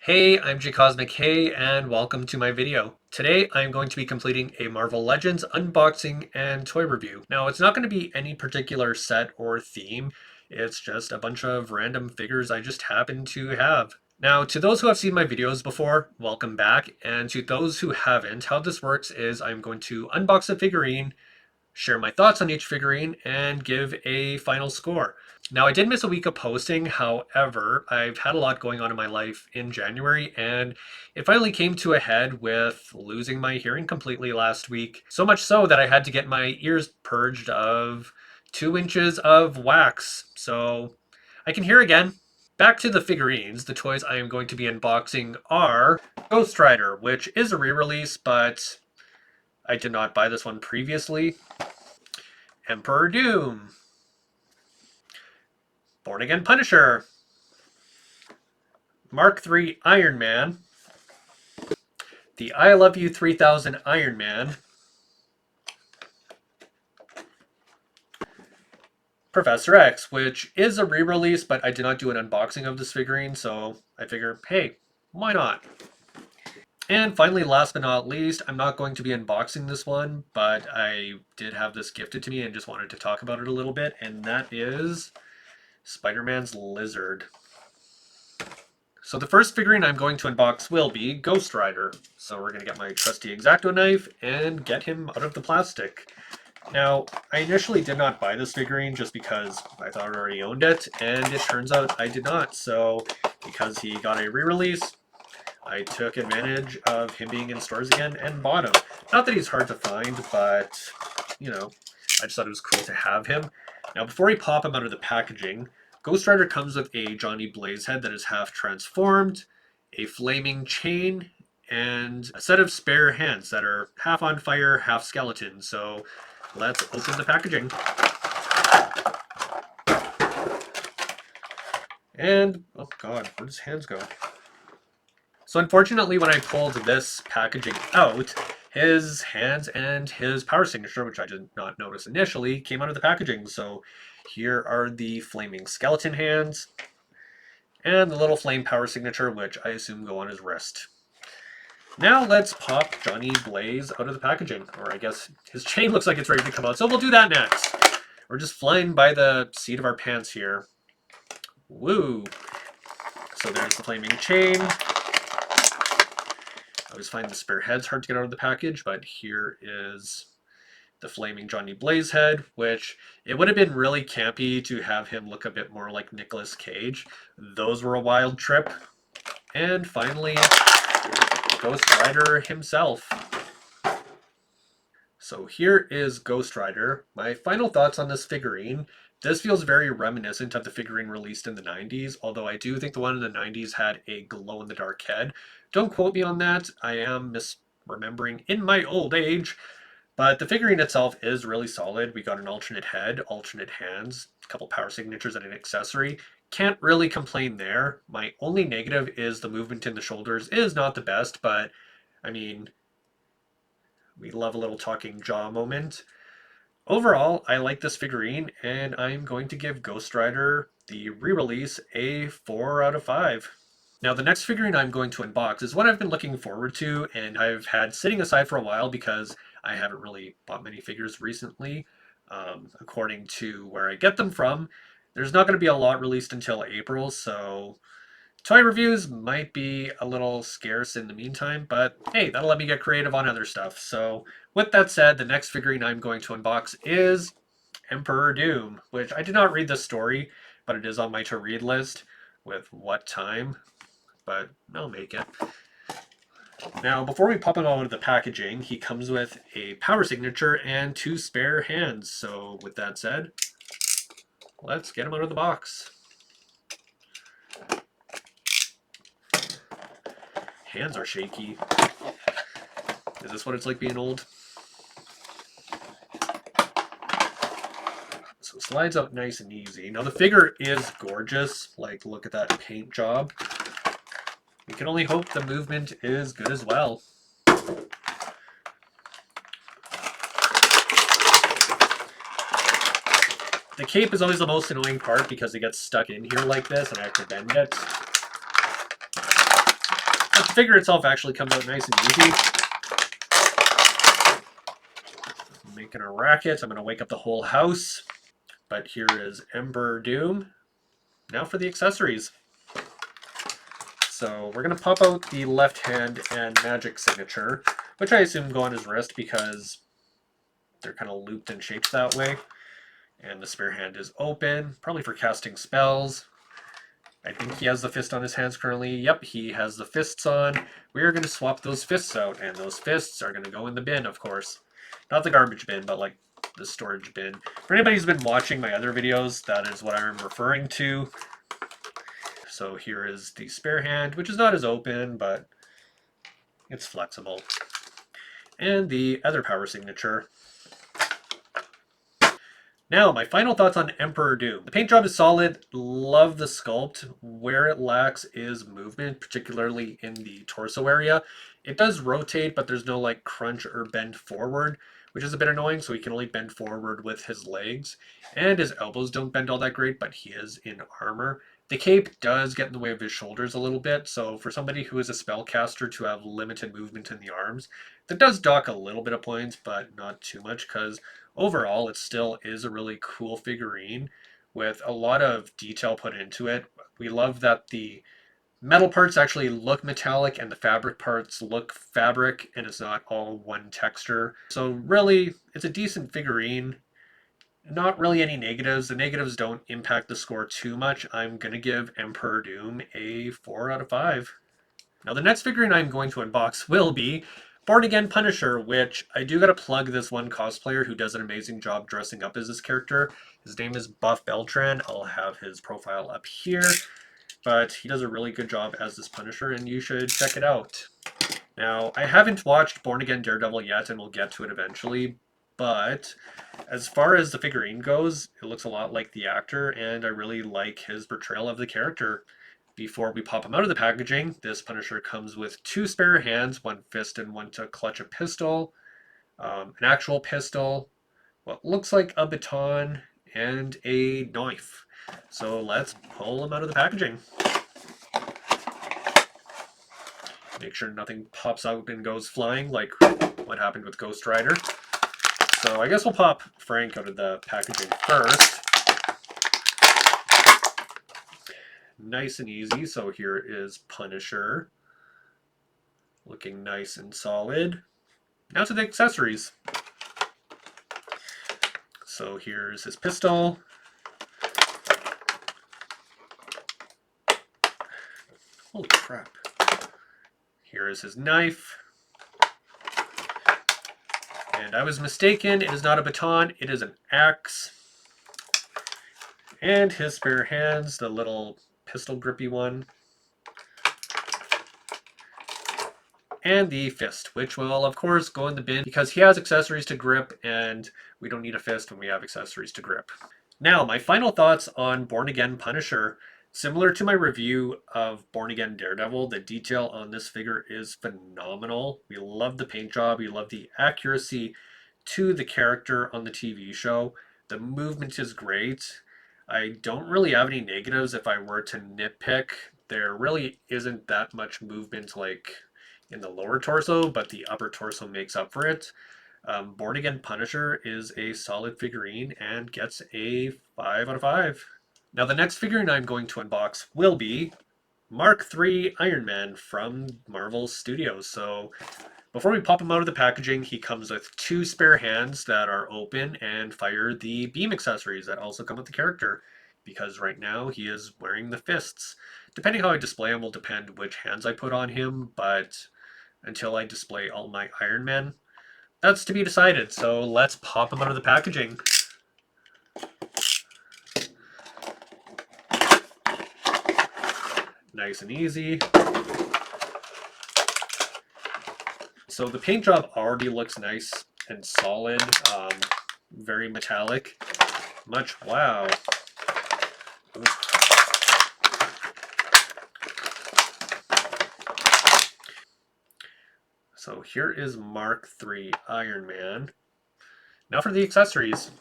Hey, I'm Cosmic Hey, and welcome to my video. Today, I'm going to be completing a Marvel Legends unboxing and toy review. Now, it's not going to be any particular set or theme, it's just a bunch of random figures I just happen to have. Now, to those who have seen my videos before, welcome back, and to those who haven't, how this works is I'm going to unbox a figurine, share my thoughts on each figurine, and give a final score. Now, I did miss a week of posting. However, I've had a lot going on in my life in January, and it finally came to a head with losing my hearing completely last week. So much so that I had to get my ears purged of 2 inches of wax. So I can hear again. Back to the figurines. The toys I am going to be unboxing are Ghost Rider, which is a re-release, but I did not buy this one previously. Emperor Doom, Born Again Punisher, Mark III Iron Man, the I Love You 3000 Iron Man, Professor X, which is a re-release, but I did not do an unboxing of this figurine, so I figure, hey, why not? And finally, last but not least, I'm not going to be unboxing this one, but I did have this gifted to me and just wanted to talk about it a little bit, and that is Spider-Man's Lizard. So the first figurine I'm going to unbox will be Ghost Rider. So we're going to get my trusty X-Acto knife and get him out of the plastic. Now, I initially did not buy this figurine just because I thought I already owned it, and it turns out I did not. So because he got a re-release, I took advantage of him being in stores again and bought him. Not that he's hard to find, but, you know, I just thought it was cool to have him. Now, before we pop him out of the packaging, Ghost Rider comes with a Johnny Blaze head that is half transformed, a flaming chain, and a set of spare hands that are half on fire, half skeleton. So let's open the packaging. And, oh god, where does hands go? So unfortunately, when I pulled this packaging out, his hands and his power signature, which I did not notice initially, came out of the packaging. So here are the flaming skeleton hands and the little flame power signature, which I assume go on his wrist. Now let's pop Johnny Blaze out of the packaging, or I guess his chain looks like it's ready to come out, so we'll do that next. We're just flying by the seat of our pants here. Woo! So there's the flaming chain. I always find the spare heads hard to get out of the package, but here is the flaming Johnny Blaze head, which it would have been really campy to have him look a bit more like Nicolas Cage. Those were a wild trip. And finally, Ghost Rider himself. So here is Ghost Rider. My final thoughts on this figurine. This feels very reminiscent of the figurine released in the 90s, although I do think the one in the 90s had a glow-in-the-dark head. Don't quote me on that. I am misremembering in my old age. But the figurine itself is really solid. We got an alternate head, alternate hands, a couple power signatures, and an accessory. Can't really complain there. My only negative is the movement in the shoulders is not the best, but I mean, we love a little talking jaw moment. Overall, I like this figurine, and I'm going to give Ghost Rider, the re-release, a 4 out of 5. Now, the next figurine I'm going to unbox is one I've been looking forward to, and I've had sitting aside for a while because I haven't really bought many figures recently. According to where I get them from, there's not going to be a lot released until April, so toy reviews might be a little scarce in the meantime, but hey, that'll let me get creative on other stuff. So with that said, the next figurine I'm going to unbox is Emperor Doom, which I did not read the story, but it is on my to-read list with what time, but I'll make it. Now, before we pop him out of the packaging, he comes with a power signature and 2 spare hands. So with that said, let's get him out of the box. Hands are shaky. Is this what it's like being old? So it slides out nice and easy. Now the figure is gorgeous. Like, look at that paint job. We can only hope the movement is good as well. The cape is always the most annoying part because it gets stuck in here like this and I have to bend it. But the figure itself actually comes out nice and easy. Making a racket. I'm going to wake up the whole house. But here is Emperor Doom. Now for the accessories. So we're going to pop out the left hand and magic signature, which I assume go on his wrist because they're kind of looped and shaped that way. And the spare hand is open, probably for casting spells. I think he has the fist on his hands currently. Yep, he has the fists on. We are going to swap those fists out, and those fists are going to go in the bin, of course. Not the garbage bin, but like the storage bin. For anybody who's been watching my other videos, that is what I'm referring to. So here is the spare hand, which is not as open, but it's flexible. And the other power signature. Now, my final thoughts on Emperor Doom. The paint job is solid. Love the sculpt. Where it lacks is movement, particularly in the torso area. It does rotate, but there's no like crunch or bend forward, which is a bit annoying, so he can only bend forward with his legs. And his elbows don't bend all that great, but he is in armor. The cape does get in the way of his shoulders a little bit, so for somebody who is a spellcaster to have limited movement in the arms, that does dock a little bit of points, but not too much, because overall it still is a really cool figurine with a lot of detail put into it. We love that the metal parts actually look metallic and the fabric parts look fabric, and it's not all one texture. So really, it's a decent figurine. Not really any negatives. The negatives don't impact the score too much. I'm going to give Emperor Doom a 4 out of 5. Now the next figurine I'm going to unbox will be Born Again Punisher, which I do got to plug this one cosplayer who does an amazing job dressing up as this character. His name is Buff Beltran. I'll have his profile up here, but he does a really good job as this Punisher, and you should check it out. Now, I haven't watched Born Again Daredevil yet, and we'll get to it eventually, but as far as the figurine goes, it looks a lot like the actor, and I really like his portrayal of the character. Before we pop him out of the packaging, this Punisher comes with 2 spare hands, 1 fist and 1 to clutch a pistol, an actual pistol, what looks like a baton, and a knife. So let's pull him out of the packaging. Make sure nothing pops out and goes flying like what happened with Ghost Rider. So I guess we'll pop Frank out of the packaging first. Nice and easy. So here is Punisher. Looking nice and solid. Now to the accessories. So here's his pistol. Holy crap. Here is his knife. And I was mistaken, it is not a baton, it is an axe. And his spare hands, the little pistol grippy one. And the fist, which will of course go in the bin because he has accessories to grip, and we don't need a fist when we have accessories to grip. Now, my final thoughts on Born Again Punisher. Similar to my review of Born Again Daredevil, the detail on this figure is phenomenal. We love the paint job, we love the accuracy to the character on the TV show. The movement is great. I don't really have any negatives if I were to nitpick. There really isn't that much movement like in the lower torso, but the upper torso makes up for it. Born Again Punisher is a solid figurine and gets a 5 out of 5. Now the next figurine I'm going to unbox will be Mark III Iron Man from Marvel Studios. So before we pop him out of the packaging, he comes with 2 spare hands that are open and fire the beam accessories that also come with the character, because right now he is wearing the fists. Depending how I display him will depend which hands I put on him, but until I display all my Iron Man, that's to be decided. So let's pop him out of the packaging. Nice and easy. So the paint job already looks nice and solid, very metallic. Wow. So here is Mark III Iron Man. Now for the accessories.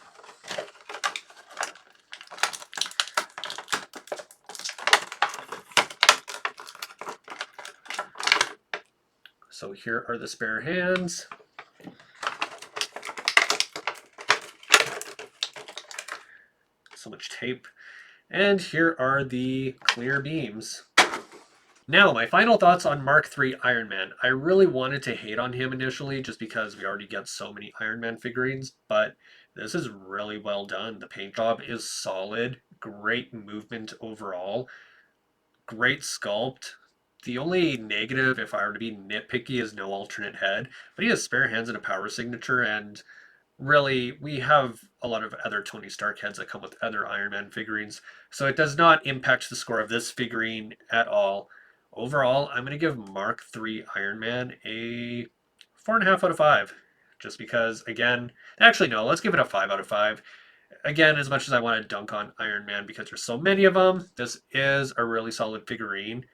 So here are the spare hands. So much tape. And here are the clear beams. Now, my final thoughts on Mark III Iron Man. I really wanted to hate on him initially just because we already get so many Iron Man figurines, but this is really well done. The paint job is solid, great movement overall, great sculpt. The only negative, if I were to be nitpicky, is no alternate head, but he has spare hands and a power signature, and really, we have a lot of other Tony Stark heads that come with other Iron Man figurines, so it does not impact the score of this figurine at all. Overall, I'm going to give Mark III Iron Man a 4.5 out of 5. Just because, again, actually, no, let's give it a 5 out of 5. Again, as much as I want to dunk on Iron Man because there's so many of them, this is a really solid figurine.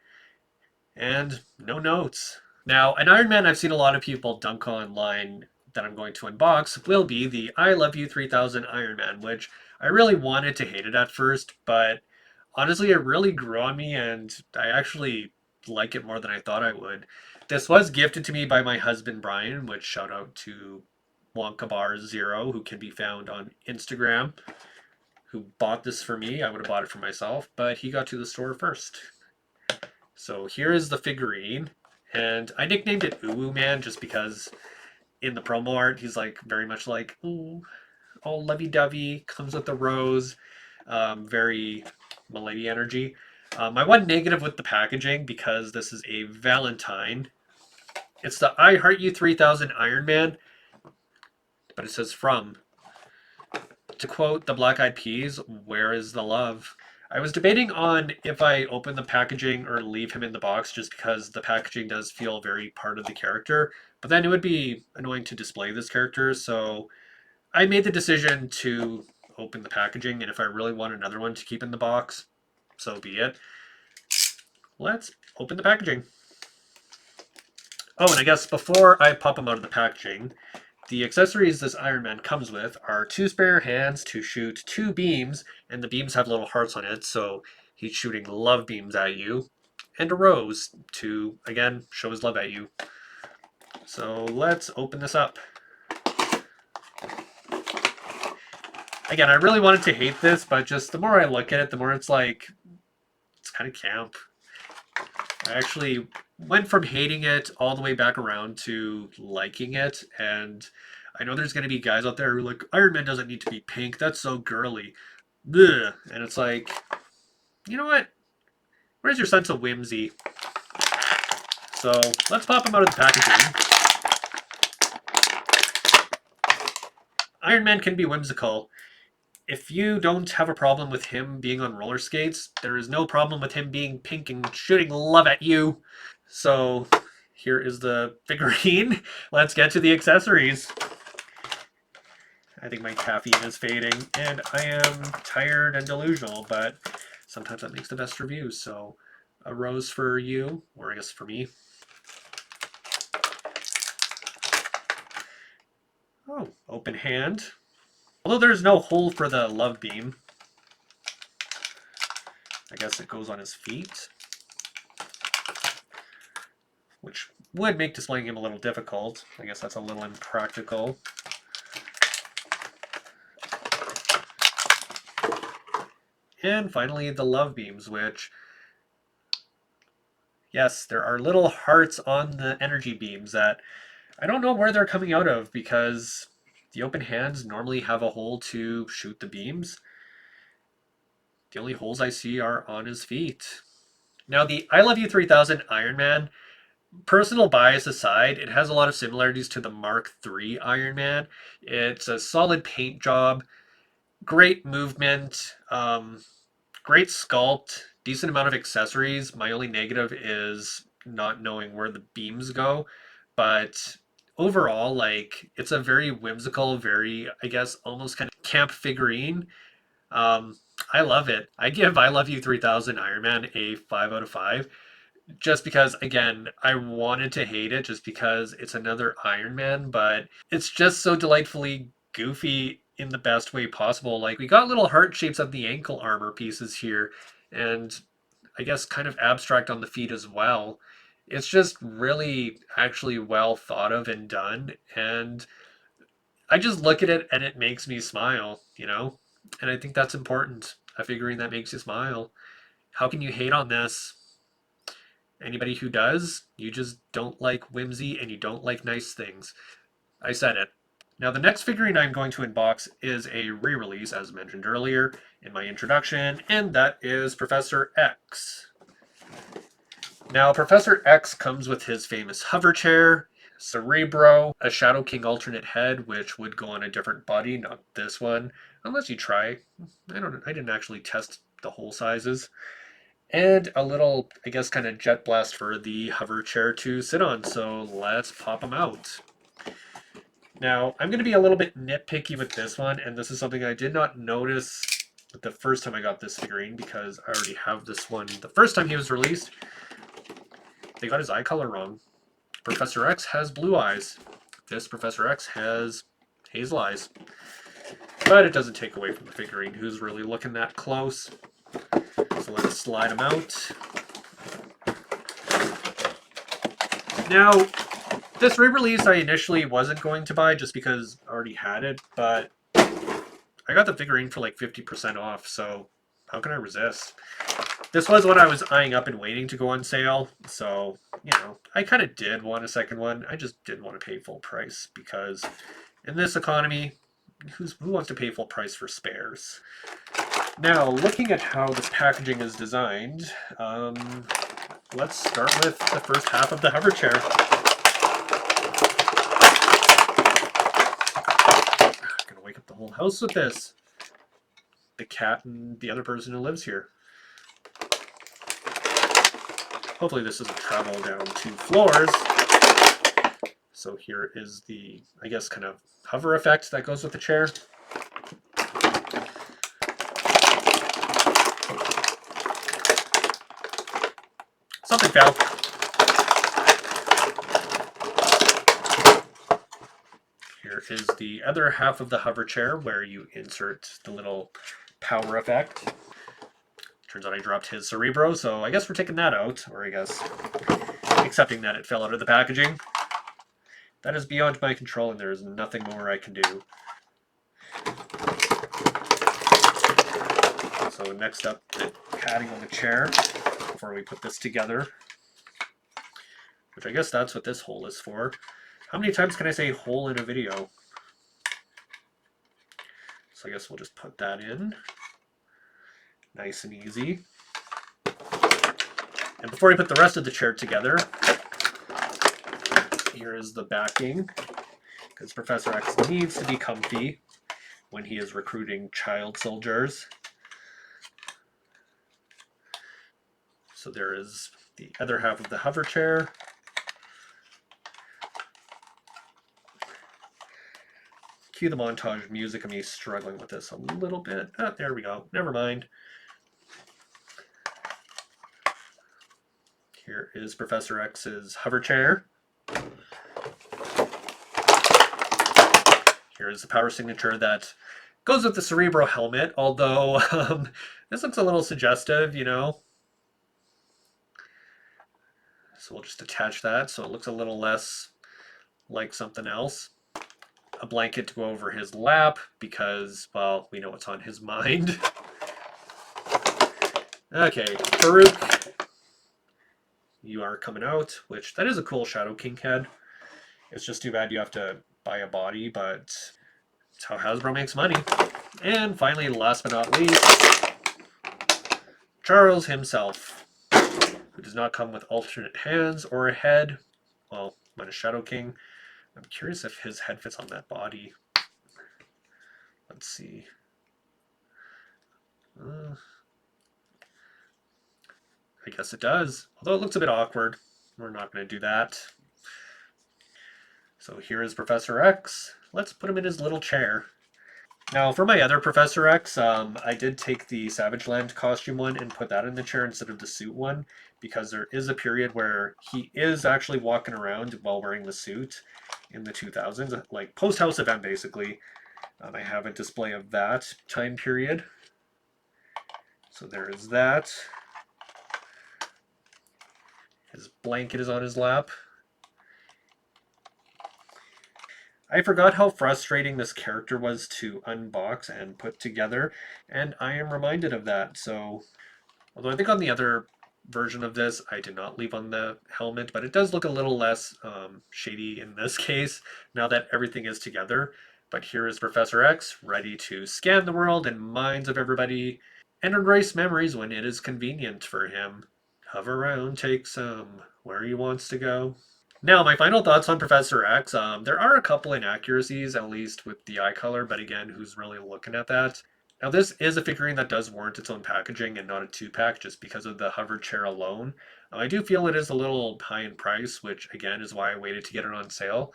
And no notes. Now, an Iron Man I've seen a lot of people dunk online that I'm going to unbox will be the I Love You 3000 Iron Man, which I really wanted to hate it at first, but honestly, it really grew on me and I actually like it more than I thought I would. This was gifted to me by my husband Brian, which shout out to Wonka Bar Zero, who can be found on Instagram, who bought this for me. I would have bought it for myself, but he got to the store first. So here is the figurine, and I nicknamed it Uwu Man just because in the promo art he's like very much like, ooh, all lovey-dovey, comes with the rose, very Milady energy. My one negative with the packaging, because this is a Valentine, it's the I Heart You 3000 Iron Man, but it says from. To quote the Black Eyed Peas, where is the love? I was debating on if I open the packaging or leave him in the box just because the packaging does feel very part of the character, but then it would be annoying to display this character, so I made the decision to open the packaging, and if I really want another one to keep in the box, so be it. Let's open the packaging. Oh, and I guess before I pop them out of the packaging, the accessories this Iron Man comes with are 2 spare hands to shoot 2 beams, and the beams have little hearts on it, so he's shooting love beams at you, and a rose to, again, show his love at you. So let's open this up. Again, I really wanted to hate this, but just the more I look at it, the more it's like, it's kind of camp. I actually went from hating it all the way back around to liking it, and I know there's going to be guys out there who are like, Iron Man doesn't need to be pink, that's so girly. Ugh. And it's like, you know what? Where's your sense of whimsy? So let's pop him out of the packaging. Iron Man can be whimsical. If you don't have a problem with him being on roller skates, there is no problem with him being pink and shooting love at you. So here is the figurine. Let's get to the accessories. I think my caffeine is fading, and I am tired and delusional, but sometimes that makes the best reviews. So a rose for you, or I guess for me. Oh, open hand. Although there's no hole for the love beam. I guess it goes on his feet, which would make displaying him a little difficult. I guess that's a little impractical. And finally, the love beams, which, yes, there are little hearts on the energy beams that I don't know where they're coming out of because the open hands normally have a hole to shoot the beams. The only holes I see are on his feet. Now, the I Love You 3000 Iron Man, personal bias aside, it has a lot of similarities to the Mark III Iron Man. It's a solid paint job, great movement, great sculpt, decent amount of accessories. My only negative is not knowing where the beams go, but overall, like, it's a very whimsical, very, I guess, almost kind of camp figurine. Um, I love it. I give I Love You 3000 Iron Man a 5 out of 5 just because, again, I wanted to hate it just because it's another Iron Man, but it's just so delightfully goofy in the best way possible. Like, we got little heart shapes of the ankle armor pieces here, and I guess kind of abstract on the feet as well. It's just really actually well thought of and done. And I just look at it and it makes me smile, you know? And I think that's important. A figurine that makes you smile. How can you hate on this? Anybody who does, you just don't like whimsy and you don't like nice things. I said it. Now, the next figurine I'm going to unbox is a re-release, as mentioned earlier in my introduction, and that is Professor X. Now, Professor X comes with his famous hover chair, Cerebro, a Shadow King alternate head, which would go on a different body, not this one, unless you try. I didn't actually test the whole sizes. And a little, I guess, kind of jet blast for the hover chair to sit on. So let's pop them out. Now, I'm going to be a little bit nitpicky with this one, and this is something I did not notice the first time I got this figurine because I already have this one the first time he was released. They got his eye color wrong. Professor X has blue eyes. This Professor X has hazel eyes. But it doesn't take away from the figurine who's really looking that close. So let's slide him out. Now, this re-release I initially wasn't going to buy just because I already had it, but I got the figurine for like 50% off, so how can I resist? This was what I was eyeing up and waiting to go on sale, so, you know, I kind of did want a second one. I just didn't want to pay full price because in this economy, who wants to pay full price for spares? Now, looking at how this packaging is designed, let's start with the first half of the hover chair. I'm gonna wake up the whole house with this. The cat and the other person who lives here. Hopefully this doesn't travel down 2 floors. So here is the, I guess, kind of hover effect that goes with the chair. Something fell. Here is the other half of the hover chair where you insert the little power effect. Turns out I dropped his Cerebro, so I guess we're taking that out, or I guess accepting that it fell out of the packaging. That is beyond my control and there is nothing more I can do. So next up, the padding on the chair before we put this together. Which I guess that's what this hole is for. How many times can I say hole in a video? So I guess we'll just put that in. Nice and easy. And before we put the rest of the chair together, here is the backing, because Professor X needs to be comfy when he is recruiting child soldiers. So there is the other half of the hover chair. Cue the montage music of me struggling with this a little bit. Ah, there we go. Never mind. Here is Professor X's hover chair. Here is the power signature that goes with the Cerebro helmet, although this looks a little suggestive, you know. So we'll just attach that so it looks a little less like something else. A blanket to go over his lap because, well, we know what's on his mind. Okay, Farouk, you are coming out, which that is a cool Shadow King head. It's just too bad you have to buy a body, but it's how Hasbro makes money. And finally, last but not least, Charles himself, who does not come with alternate hands or a head. Well, minus Shadow King. I'm curious if his head fits on that body. Let's see. I guess it does, although it looks a bit awkward. We're not going to do that. So here is Professor X. Let's put him in his little chair. Now, for my other Professor X, I did take the Savage Land costume one and put that in the chair instead of the suit one, because there is a period where he is actually walking around while wearing the suit in the 2000s, like post-House event, basically. I have a display of that time period. So there is that. His blanket is on his lap. I forgot how frustrating this character was to unbox and put together, and I am reminded of that. So, although I think on the other version of this, I did not leave on the helmet, but it does look a little less shady in this case now that everything is together. But here is Professor X, ready to scan the world and minds of everybody and erase memories when it is convenient for him. Hover around, take some where he wants to go. Now, my final thoughts on Professor X. There are a couple inaccuracies, at least with the eye color, but again, who's really looking at that? Now, this is a figurine that does warrant its own packaging and not a two-pack just because of the hover chair alone. I do feel it is a little high in price, which again is why I waited to get it on sale.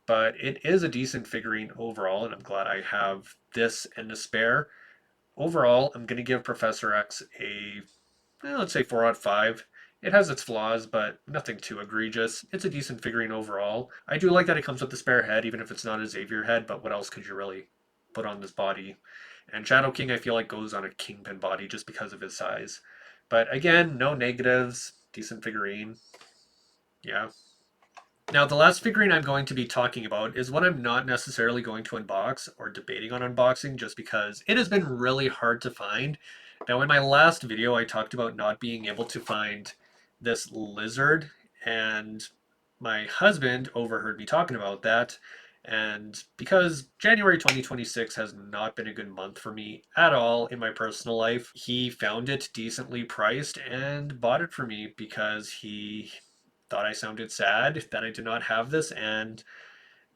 But it is a decent figurine overall, and I'm glad I have this and a spare. Overall, I'm going to give Professor X a, let's say 4 out of 5. It has its flaws, but nothing too egregious. It's a decent figurine overall. I do like that it comes with the spare head, even if it's not a Xavier head, but what else could you really put on this body? And Shadow King, I feel like, goes on a Kingpin body just because of his size. But again, no negatives. Decent figurine. Yeah. Now, the last figurine I'm going to be talking about is one I'm not necessarily going to unbox or debating on unboxing just because it has been really hard to find. Now, in my last video, I talked about not being able to find this lizard, and my husband overheard me talking about that. And because January 2026 has not been a good month for me at all in my personal life, he found it decently priced and bought it for me because he thought I sounded sad that I did not have this. And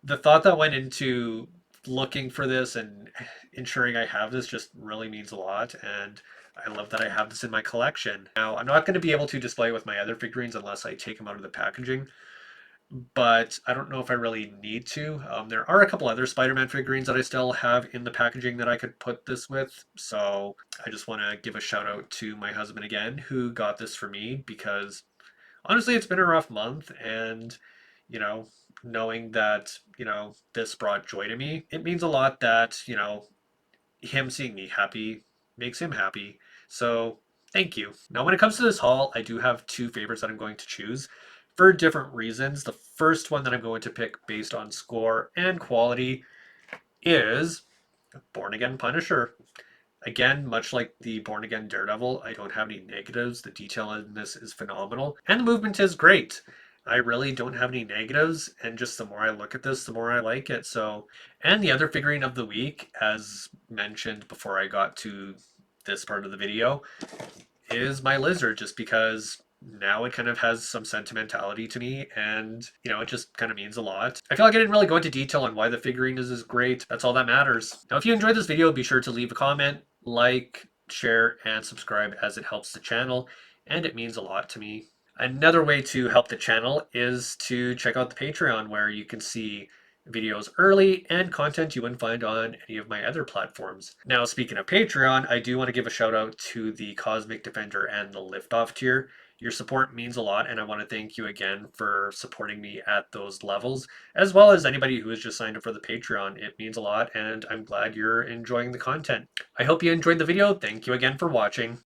the thought that went into looking for this and ensuring I have this just really means a lot. And I love that I have this in my collection. Now, I'm not going to be able to display it with my other figurines unless I take them out of the packaging, but I don't know if I really need to. There are a couple other Spider-Man figurines that I still have in the packaging that I could put this with, so I just want to give a shout out to my husband again, who got this for me, because honestly, it's been a rough month, and, you know, knowing that, this brought joy to me, it means a lot that, him seeing me happy makes him happy. So thank you. Now, when it comes to this haul, I do have two favorites that I'm going to choose for different reasons. The first one that I'm going to pick based on score and quality is Born Again Punisher. Again, much like the Born Again Daredevil, I don't have any negatives. The detail in this is phenomenal, and the movement is great. I really don't have any negatives, and just the more I look at this, the more I like it. So, and the other figurine of the week, as mentioned before I got to this part of the video, is my lizard, just because now it kind of has some sentimentality to me, and it just kind of means a lot. I feel like I didn't really go into detail on why the figurine is great. That's all that matters. Now, if you enjoyed this video, be sure to leave a comment, like, share, and subscribe, as it helps the channel and it means a lot to me. Another way to help the channel is to check out the Patreon, where you can see videos early and content you wouldn't find on any of my other platforms. Now, speaking of Patreon, I do want to give a shout out to the Cosmic Defender and the Liftoff tier. Your support means a lot, and I want to thank you again for supporting me at those levels, as well as anybody who has just signed up for the Patreon. It means a lot, and I'm glad you're enjoying the content. I hope you enjoyed the video. Thank you again for watching.